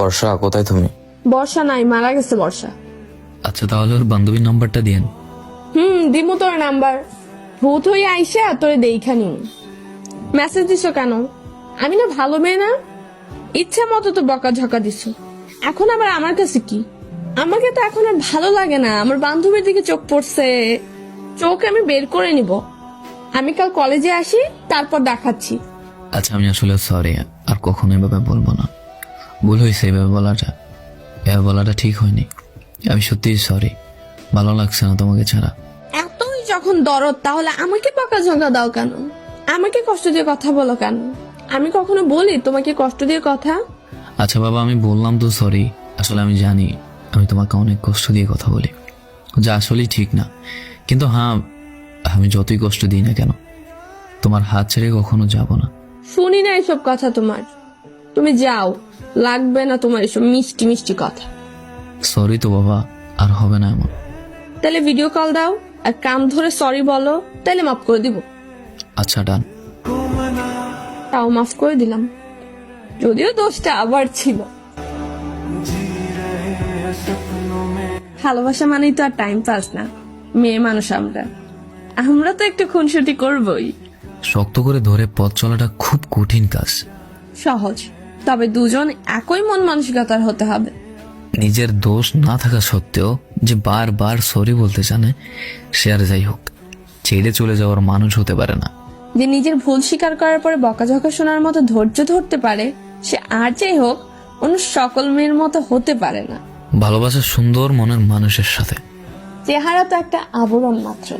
বর্ষা, কোথায় তুমি? বর্ষা নাই, মারা গেছে বর্ষা। আচ্ছা, তাহলে ওর বান্ধবীর নাম্বারটা দিয়েন। দিমু তোর নাম্বার। ভূত হয়ে আইসা তোরে দেখা নিউ। মেসেজ দিছো কেন? আমি না ভালো মেয়ে না? ইচ্ছা মতো তো বকা ঝকা দিছো। এখন আবার আমার কাছে কি? আমাকে তো এখন আর ভালো লাগে না। আমার বান্ধবীর দিকে চোখ পড়ছে, চোখ আমি বের করে নিব। আমি কাল কলেজে আসি, তারপর দেখাচ্ছি। আচ্ছা, আমি আসলে সরি, আর কখনো এভাবে বলবো না। ভুল হয়েছে এভাবে বলাটা ঠিক হয়নি। আমি সত্যিই সরি, ভালো লাগছে না তোমাকে ছাড়া। এতই যখন দরদ, তাহলে আমাকে বকা ঝকা দাও কেন? আমাকে কষ্ট দিয়ে কথা বলো কেন? আমি কখনো বলি তোমাকে কষ্ট দিয়ে কথা? আচ্ছা বাবা, আমি বললাম তো সরি। আসলে আমি জানি আমি তোমাকে অনেক কষ্ট দিয়ে কথা বলি, যা আসলেই ঠিক না। কিন্তু হ্যাঁ, আমি যতই কষ্ট দিই না কেন, তোমার হাত ছেড়ে কখনো যাব না। শুনি না এসব কথা তোমার। তুমি যাও, লাগবে না তোমার এসব মিষ্টি মিষ্টি কথা। সরি তো বাবা, আর হবে না এমন। তাহলে ভিডিও কল দাও আর কান ধরে সরি বলো, তাহলে মাফ করে দিব। আচ্ছা, ডান। তাও মাফ করে দিলাম, যদিও দোষটা আবার ছিল। ভালোবাসা মানেই তো আর টাইম পাস না। মেয়ে মানুষ আমরা তো একটু খুনসুটি করবই। শক্ত করে ধরে পথ চলাটা খুব কঠিন কাজ। সহজ, তবে দুজন একই মন মানসিকতার হতে হবে। নিজের দোষ না থাকা সত্ত্বেও যে বারবার সরি বলতে জানে, সে আর যাই হোক ছেড়ে চলে যাওয়ার মানুষ হতে পারে না। যে নিজের ভুল স্বীকার করার পরে বকাঝকা শোনার মতো ধৈর্য ধরতে পারে, সে আর যাই হোক অন্য সকল মেয়ের মতো হতে পারে না। ভালোবাসা সুন্দর মনের মানুষের সাথে। চেহারা তো একটা আবরণ মাত্র।